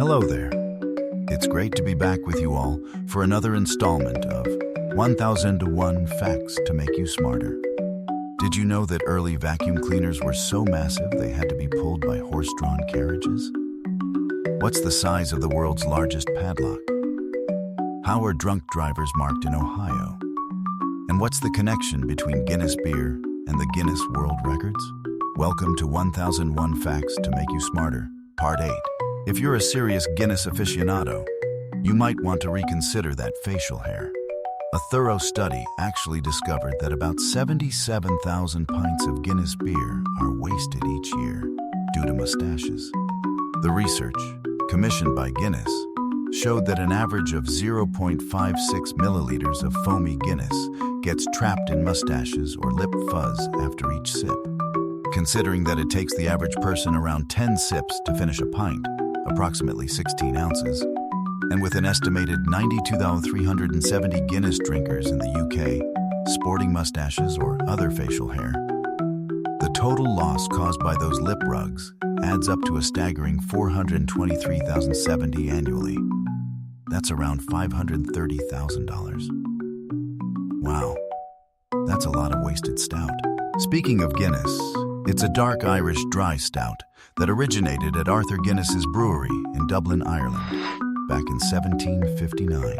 Hello there. It's great to be back with you all for another installment of 1001 Facts to Make You Smarter. Did you know that early vacuum cleaners were so massive they had to be pulled by horse-drawn carriages? What's the size of the world's largest padlock? How are drunk drivers marked in Ohio? And what's the connection between Guinness beer and the Guinness World Records? Welcome to 1001 Facts to Make You Smarter, Part 8. If you're a serious Guinness aficionado, you might want to reconsider that facial hair. A thorough study actually discovered that about 77,000 pints of Guinness beer are wasted each year due to mustaches. The research, commissioned by Guinness, showed that an average of 0.56 milliliters of foamy Guinness gets trapped in mustaches or lip fuzz after each sip. Considering that it takes the average person around 10 sips to finish a pint, approximately 16 ounces, and with an estimated 92,370 Guinness drinkers in the UK sporting mustaches or other facial hair, the total loss caused by those lip rugs adds up to a staggering 423,070 annually. That's around $530,000. Wow, that's a lot of wasted stout. Speaking of Guinness, it's a dark Irish dry stout that originated at Arthur Guinness's brewery in Dublin, Ireland, back in 1759.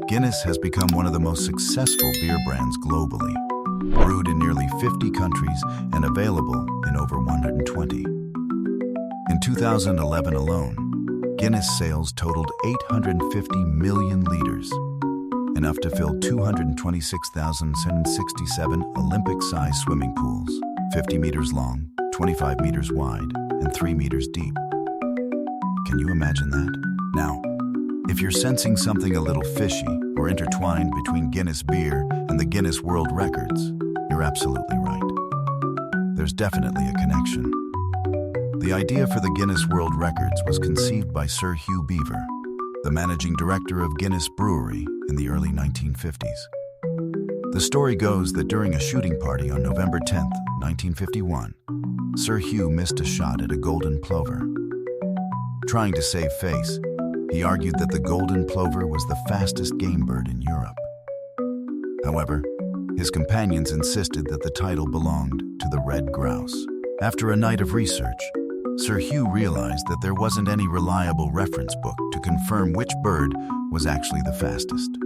Guinness has become one of the most successful beer brands globally, brewed in nearly 50 countries and available in over 120. In 2011 alone, Guinness sales totaled 850 million liters, enough to fill 226,767 Olympic-sized swimming pools, 50 meters long, 25 meters wide, and 3 meters deep. Can you imagine that? Now, if you're sensing something a little fishy or intertwined between Guinness beer and the Guinness World Records, you're absolutely right. There's definitely a connection. The idea for the Guinness World Records was conceived by Sir Hugh Beaver, the managing director of Guinness Brewery in the early 1950s. The story goes that during a shooting party on November 10, 1951, Sir Hugh missed a shot at a golden plover. Trying to save face, he argued that the golden plover was the fastest game bird in Europe. However, his companions insisted that the title belonged to the red grouse. After a night of research, Sir Hugh realized that there wasn't any reliable reference book to confirm which bird was actually the fastest,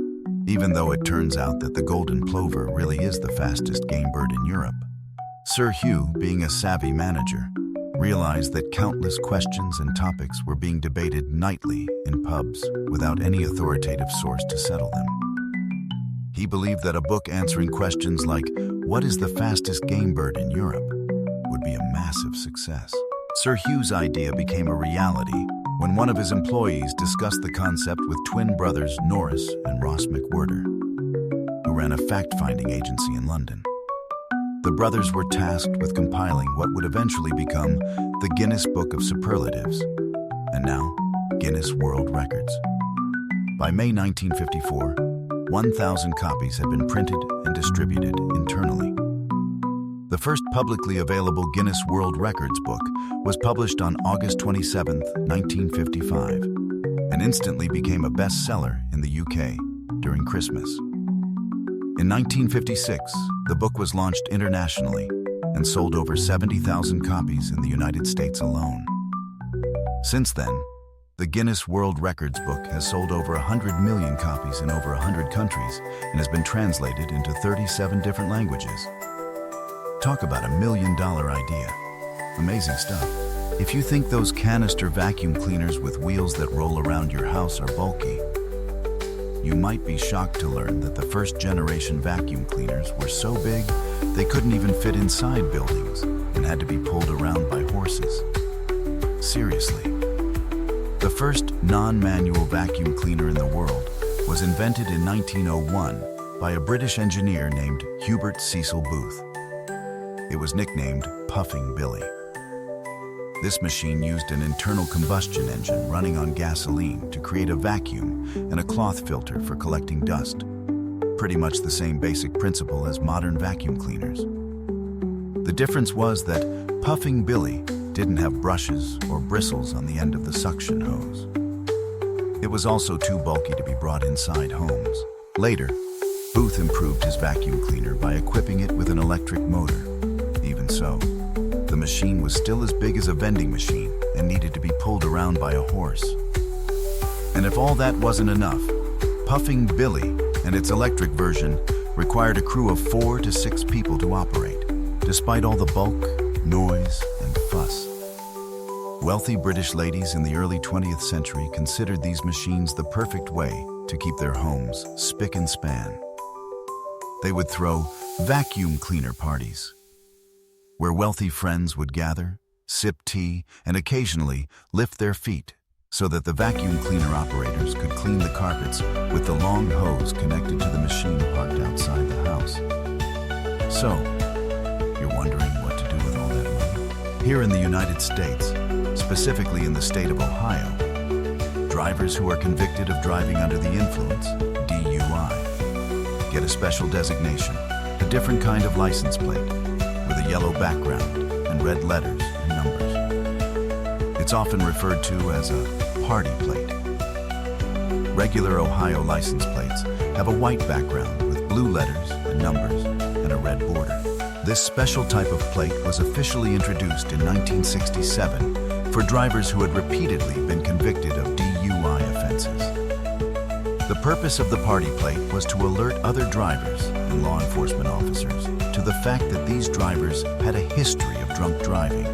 even though it turns out that the golden plover really is the fastest game bird in Europe. Sir Hugh, being a savvy manager, realized that countless questions and topics were being debated nightly in pubs without any authoritative source to settle them. He believed that a book answering questions like, "What is the fastest game bird in Europe?" would be a massive success. Sir Hugh's idea became a reality when one of his employees discussed the concept with twin brothers Norris and Ross McWhirter, who ran a fact-finding agency in London. The brothers were tasked with compiling what would eventually become the Guinness Book of Superlatives, and now Guinness World Records. By May 1954, 1,000 copies had been printed and distributed internally. The first publicly available Guinness World Records book was published on August 27, 1955, and instantly became a bestseller in the UK during Christmas. In 1956, the book was launched internationally and sold over 70,000 copies in the United States alone. Since then, the Guinness World Records book has sold over 100 million copies in over 100 countries and has been translated into 37 different languages. Talk about $1 million idea. Amazing stuff. If you think those canister vacuum cleaners with wheels that roll around your house are bulky, you might be shocked to learn that the first generation vacuum cleaners were so big they couldn't even fit inside buildings and had to be pulled around by horses. Seriously. The first non-manual vacuum cleaner in the world was invented in 1901 by a British engineer named Hubert Cecil Booth. It was nicknamed Puffing Billy. This machine used an internal combustion engine running on gasoline to create a vacuum and a cloth filter for collecting dust. Pretty much the same basic principle as modern vacuum cleaners. The difference was that Puffing Billy didn't have brushes or bristles on the end of the suction hose. It was also too bulky to be brought inside homes. Later, Booth improved his vacuum cleaner by equipping it with an electric motor. Even so, the machine was still as big as a vending machine and needed to be pulled around by a horse. And if all that wasn't enough, Puffing Billy and its electric version required a crew of 4 to 6 people to operate, despite all the bulk, noise, and fuss. Wealthy British ladies in the early 20th century considered these machines the perfect way to keep their homes spick and span. They would throw vacuum cleaner parties, where wealthy friends would gather, sip tea, and occasionally lift their feet so that the vacuum cleaner operators could clean the carpets with the long hose connected to the machine parked outside the house. So, you're wondering what to do with all that money? Here in the United States, specifically in the state of Ohio, drivers who are convicted of driving under the influence, DUI, get a special designation, a different kind of license plate, with a yellow background and red letters and numbers. It's often referred to as a party plate. Regular Ohio license plates have a white background with blue letters and numbers and a red border. This special type of plate was officially introduced in 1967 for drivers who had repeatedly been convicted of DUI offenses. The purpose of the party plate was to alert other drivers and law enforcement officers to the fact that these drivers had a history of drunk driving,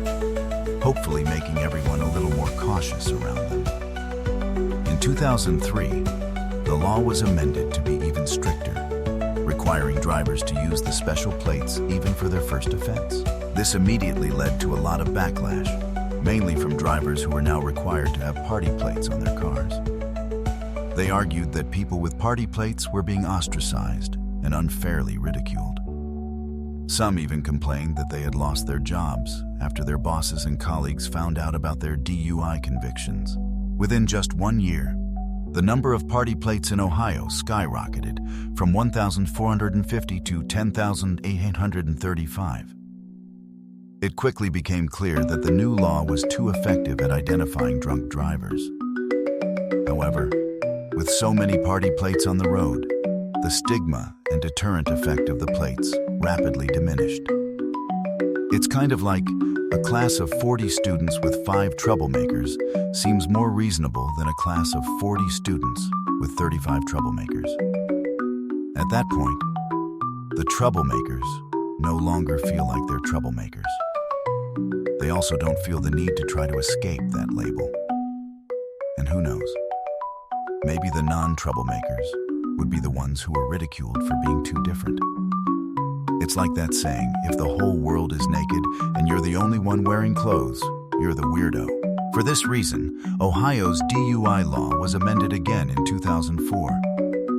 hopefully making everyone a little more cautious around them. In 2003, the law was amended to be even stricter, requiring drivers to use the special plates even for their first offense. This immediately led to a lot of backlash, mainly from drivers who were now required to have party plates on their cars. They argued that people with party plates were being ostracized and unfairly ridiculed. Some even complained that they had lost their jobs after their bosses and colleagues found out about their DUI convictions. Within just 1 year, the number of party plates in Ohio skyrocketed from 1,450 to 10,835. It quickly became clear that the new law was too effective at identifying drunk drivers. However, with so many party plates on the road, the stigma and deterrent effect of the plates rapidly diminished. It's kind of like a class of 40 students with 5 troublemakers seems more reasonable than a class of 40 students with 35 troublemakers. At that point, the troublemakers no longer feel like they're troublemakers. They also don't feel the need to try to escape that label. And who knows? Maybe the non-troublemakers would be the ones who are ridiculed for being too different. It's like that saying, if the whole world is naked and you're the only one wearing clothes, you're the weirdo. For this reason, Ohio's DUI law was amended again in 2004,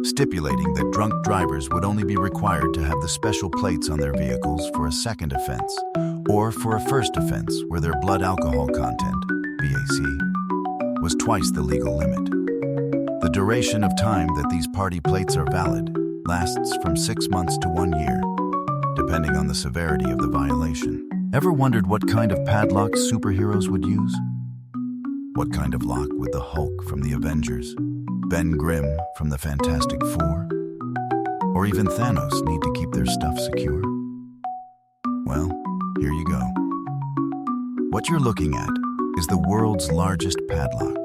stipulating that drunk drivers would only be required to have the special plates on their vehicles for a second offense, or for a first offense where their blood alcohol content, BAC, was twice the legal limit. The duration of time that these party plates are valid lasts from 6 months to 1 year, depending on the severity of the violation. Ever wondered what kind of padlock superheroes would use? What kind of lock would the Hulk from the Avengers, Ben Grimm from the Fantastic Four, or even Thanos need to keep their stuff secure? Well, here you go. What you're looking at is the world's largest padlock,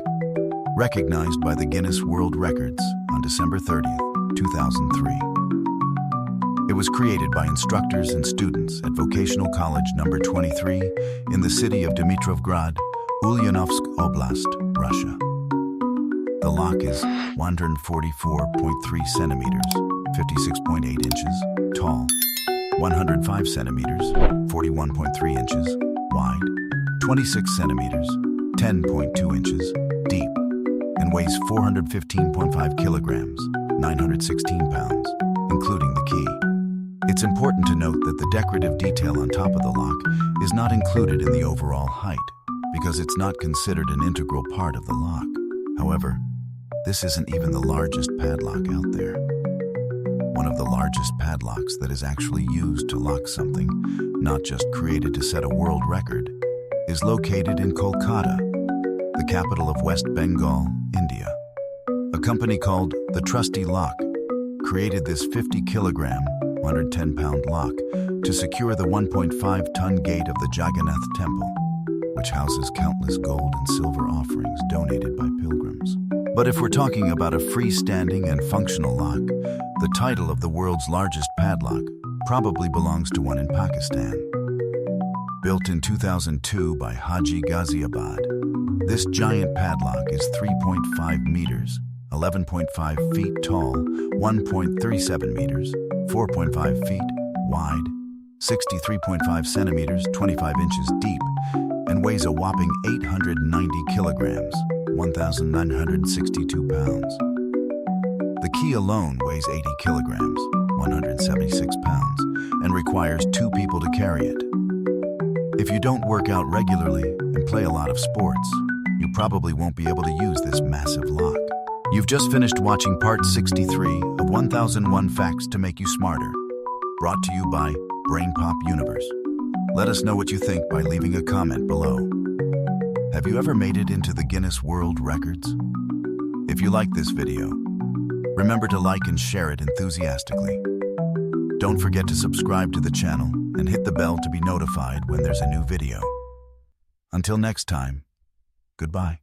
recognized by the Guinness World Records on December 30th, 2003. It was created by instructors and students at Vocational College number 23 in the city of Dimitrovgrad, Ulyanovsk Oblast, Russia. The lock is 144.3 centimeters, 56.8 inches, tall, 105 centimeters, 41.3 inches, wide, 26 centimeters, 10.2 inches, deep, and weighs 415.5 kilograms, 916 pounds, including the key. It's important to note that the decorative detail on top of the lock is not included in the overall height, because it's not considered an integral part of the lock. However, this isn't even the largest padlock out there. One of the largest padlocks that is actually used to lock something, not just created to set a world record, is located in Kolkata, the capital of West Bengal, India. A company called the Trusty Lock created this 50-kilogram, 110-pound lock to secure the 1.5-ton gate of the Jagannath Temple, which houses countless gold and silver offerings donated by pilgrims. But if we're talking about a freestanding and functional lock, the title of the world's largest padlock probably belongs to one in Pakistan. Built in 2002 by Haji Ghaziabad, this giant padlock is 3.5 meters, 11.5 feet tall, 1.37 meters, 4.5 feet wide, 63.5 centimeters, 25 inches deep, and weighs a whopping 890 kilograms, 1,962 pounds. The key alone weighs 80 kilograms, 176 pounds, and requires 2 people to carry it. If you don't work out regularly and play a lot of sports, you probably won't be able to use this massive lock. You've just finished watching part 63 of 1001 Facts to Make You Smarter, brought to you by BrainPop Universe. Let us know what you think by leaving a comment below. Have you ever made it into the Guinness World Records? If you like this video, remember to like and share it enthusiastically. Don't forget to subscribe to the channel and hit the bell to be notified when there's a new video. Until next time, goodbye.